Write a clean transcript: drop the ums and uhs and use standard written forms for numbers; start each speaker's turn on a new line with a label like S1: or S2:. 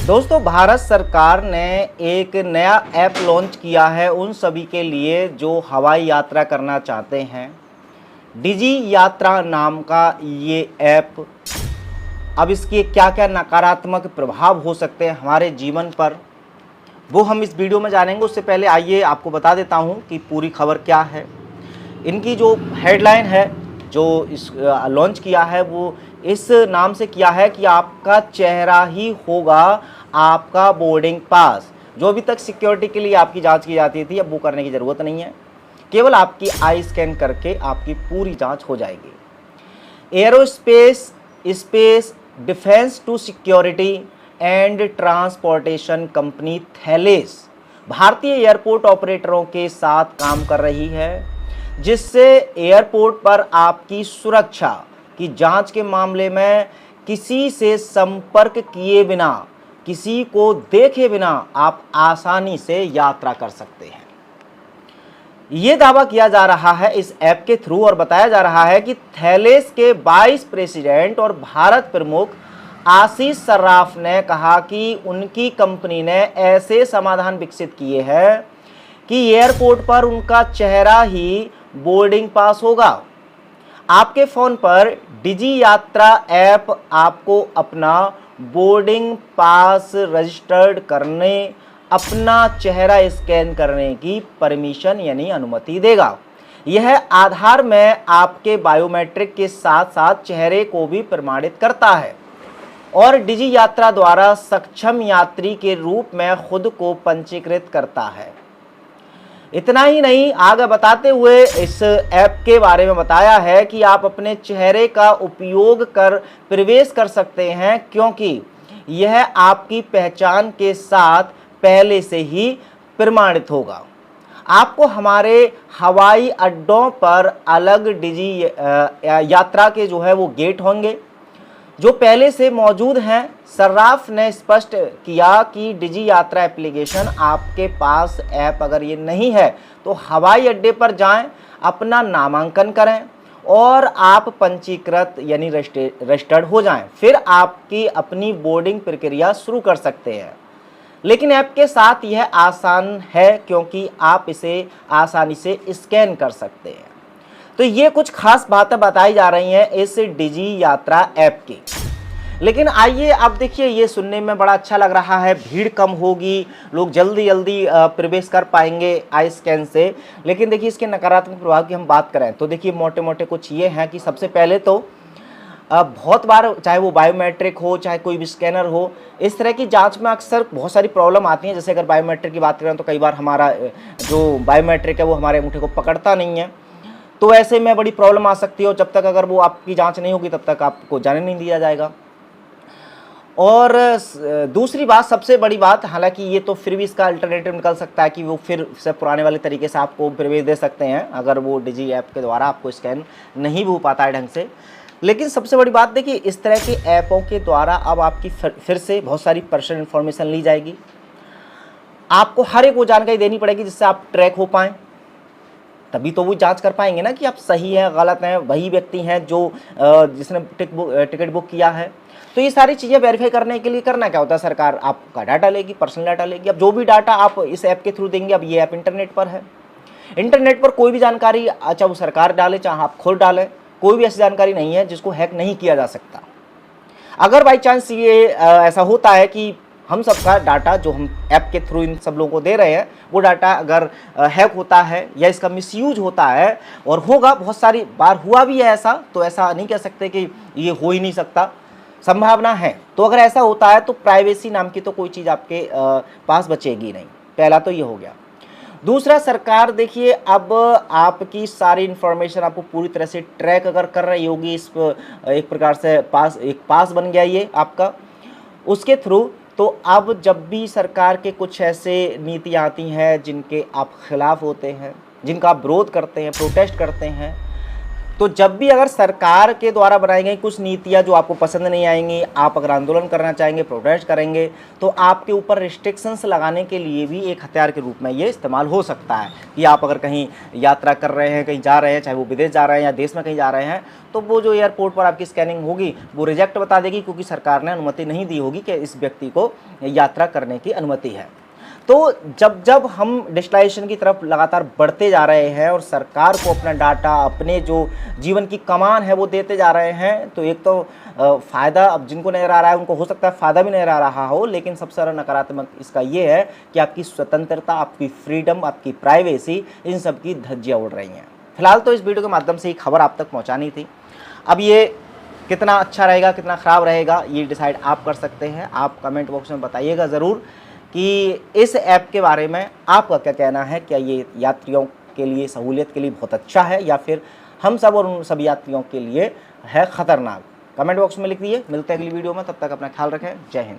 S1: दोस्तों, भारत सरकार ने एक नया ऐप लॉन्च किया है उन सभी के लिए जो हवाई यात्रा करना चाहते हैं। डिजी यात्रा नाम का ये ऐप, अब इसके क्या क्या नकारात्मक प्रभाव हो सकते हैं हमारे जीवन पर, वो हम इस वीडियो में जानेंगे। उससे पहले आइए आपको बता देता हूँ कि पूरी खबर क्या है। इनकी जो हेडलाइन है, जो इस लॉन्च किया है, वो इस नाम से किया है कि आपका चेहरा ही होगा आपका बोर्डिंग पास। जो अभी तक सिक्योरिटी के लिए आपकी जांच की जाती थी, अब वो करने की ज़रूरत नहीं है। केवल आपकी आई स्कैन करके आपकी पूरी जांच हो जाएगी। Aerospace, space, defence to security and transportation company Thales भारतीय एयरपोर्ट ऑपरेटरों के साथ काम कर रही है, जिससे एयरपोर्ट पर आपकी सुरक्षा की जांच के मामले में किसी से संपर्क किए बिना, किसी को देखे बिना आप आसानी से यात्रा कर सकते हैं। ये दावा किया जा रहा है इस ऐप के थ्रू, और बताया जा रहा है कि थैलेस के वाइस प्रेसिडेंट और भारत प्रमुख आशीष सर्राफ ने कहा कि उनकी कंपनी ने ऐसे समाधान विकसित किए हैं कि एयरपोर्ट पर उनका चेहरा ही बोर्डिंग पास होगा। आपके फ़ोन पर डिजी यात्रा ऐप आपको अपना बोर्डिंग पास रजिस्टर्ड करने, अपना चेहरा स्कैन करने की परमिशन यानी अनुमति देगा। यह आधार में आपके बायोमेट्रिक के साथ साथ चेहरे को भी प्रमाणित करता है और डिजी यात्रा द्वारा सक्षम यात्री के रूप में खुद को पंजीकृत करता है। इतना ही नहीं, आगे बताते हुए इस ऐप के बारे में बताया है कि आप अपने चेहरे का उपयोग कर प्रवेश कर सकते हैं, क्योंकि यह आपकी पहचान के साथ पहले से ही प्रमाणित होगा। आपको हमारे हवाई अड्डों पर अलग डिजी यात्रा के जो है वो गेट होंगे जो पहले से मौजूद हैं। सर्राफ ने स्पष्ट किया कि डिजी यात्रा एप्लीकेशन आपके पास ऐप अगर ये नहीं है तो हवाई अड्डे पर जाएं, अपना नामांकन करें और आप पंजीकृत यानी रजिस्टर्ड हो जाएं। फिर आपकी अपनी बोर्डिंग प्रक्रिया शुरू कर सकते हैं। लेकिन ऐप के साथ यह आसान है क्योंकि आप इसे आसानी से स्कैन कर सकते हैं। तो ये कुछ खास बातें बताई जा रही हैं इस डिजी यात्रा ऐप की। लेकिन आइए अब देखिए, ये सुनने में बड़ा अच्छा लग रहा है, भीड़ कम होगी, लोग जल्दी जल्दी प्रवेश कर पाएंगे आई स्कैन से। लेकिन देखिए, इसके नकारात्मक प्रभाव की हम बात करें तो देखिए मोटे मोटे कुछ ये हैं कि सबसे पहले तो बहुत बार, चाहे वो बायोमेट्रिक हो चाहे कोई भी स्कैनर हो, इस तरह की जांच में अक्सर बहुत सारी प्रॉब्लम आती हैं। जैसे अगर बायोमेट्रिक की बात करें तो कई बार हमारा जो बायोमेट्रिक है वो हमारे अंगूठे को पकड़ता नहीं है, तो ऐसे में बड़ी प्रॉब्लम आ सकती है। और जब तक अगर वो आपकी जांच नहीं होगी तब तक आपको जाने नहीं दिया जाएगा। और दूसरी बात, सबसे बड़ी बात, हालांकि ये तो फिर भी इसका अल्टरनेटिव निकल सकता है कि वो फिर से पुराने वाले तरीके से आपको प्रवेश दे सकते हैं अगर वो डिजी ऐप के द्वारा आपको स्कैन नहीं भी हो पाता है ढंग से। लेकिन सबसे बड़ी बात देखिए, इस तरह के ऐपों के द्वारा अब आपकी फिर से बहुत सारी पर्सनल इन्फॉर्मेशन ली जाएगी। आपको हर एक वो जानकारी देनी पड़ेगी जिससे आप ट्रैक हो पाएँ, तभी तो वो जांच कर पाएंगे ना कि आप सही हैं गलत हैं, वही व्यक्ति हैं जो जिसने टिकट बुक किया है। तो ये सारी चीज़ें वेरीफाई करने के लिए करना क्या होता है, सरकार आपका डाटा लेगी, पर्सनल डाटा लेगी। अब जो भी डाटा आप इस ऐप के थ्रू देंगे, अब ये ऐप इंटरनेट पर है, इंटरनेट पर कोई भी जानकारी, अच्छा वो सरकार डाले चाहे आप खुद डालें, कोई भी ऐसी जानकारी नहीं है जिसको हैक नहीं किया जा सकता। अगर बाई चांस ये ऐसा होता है कि हम सबका डाटा जो हम ऐप के थ्रू इन सब लोगों को दे रहे हैं, वो डाटा अगर हैक होता है या इसका मिसयूज होता है, और होगा, बहुत सारी बार हुआ भी है ऐसा, तो ऐसा नहीं कह सकते कि ये हो ही नहीं सकता, संभावना है। तो अगर ऐसा होता है तो प्राइवेसी नाम की तो कोई चीज़ आपके पास बचेगी नहीं। पहला तो ये हो गया। दूसरा, सरकार देखिए अब आपकी सारी इन्फॉर्मेशन आपको पूरी तरह से ट्रैक अगर कर रही होगी, इस एक प्रकार से एक पास बन गया ये आपका उसके थ्रू। तो अब जब भी सरकार के कुछ ऐसे नीतियाँ आती हैं जिनके आप खिलाफ होते हैं, जिनका आप विरोध करते हैं, प्रोटेस्ट करते हैं, तो जब भी अगर सरकार के द्वारा बनाई गई कुछ नीतियां जो आपको पसंद नहीं आएंगी, आप अगर आंदोलन करना चाहेंगे, प्रोटेस्ट करेंगे, तो आपके ऊपर रिस्ट्रिक्शंस लगाने के लिए भी एक हथियार के रूप में ये इस्तेमाल हो सकता है कि आप अगर कहीं यात्रा कर रहे हैं, कहीं जा रहे हैं, चाहे वो विदेश जा रहे हैं या देश में कहीं जा रहे हैं, तो वो जो एयरपोर्ट पर आपकी स्कैनिंग होगी वो रिजेक्ट बता देगी, क्योंकि सरकार ने अनुमति नहीं दी होगी कि इस व्यक्ति को यात्रा करने की अनुमति है। तो जब जब हम डिजिटलाइजेशन की तरफ लगातार बढ़ते जा रहे हैं और सरकार को अपना डाटा, अपने जो जीवन की कमान है वो देते जा रहे हैं, तो एक तो फ़ायदा अब जिनको नज़र आ रहा है उनको हो सकता है फ़ायदा भी नज़र आ रहा हो, लेकिन सबसे ज़्यादा नकारात्मक इसका ये है कि आपकी स्वतंत्रता, आपकी फ्रीडम, आपकी प्राइवेसी, इन सब की धज्जियाँ उड़ रही हैं। फिलहाल तो इस वीडियो के माध्यम से ही खबर आप तक पहुँचानी थी। अब ये कितना अच्छा रहेगा, कितना ख़राब रहेगा, ये डिसाइड आप कर सकते हैं। आप कमेंट बॉक्स में बताइएगा ज़रूर कि इस ऐप के बारे में आपका क्या कहना है। क्या ये यात्रियों के लिए, सहूलियत के लिए बहुत अच्छा है, या फिर हम सब और उन सभी यात्रियों के लिए है ख़तरनाक? कमेंट बॉक्स में लिख दिए। मिलते हैं अगली वीडियो में, तब तक अपना ख्याल रखें। जय हिंद।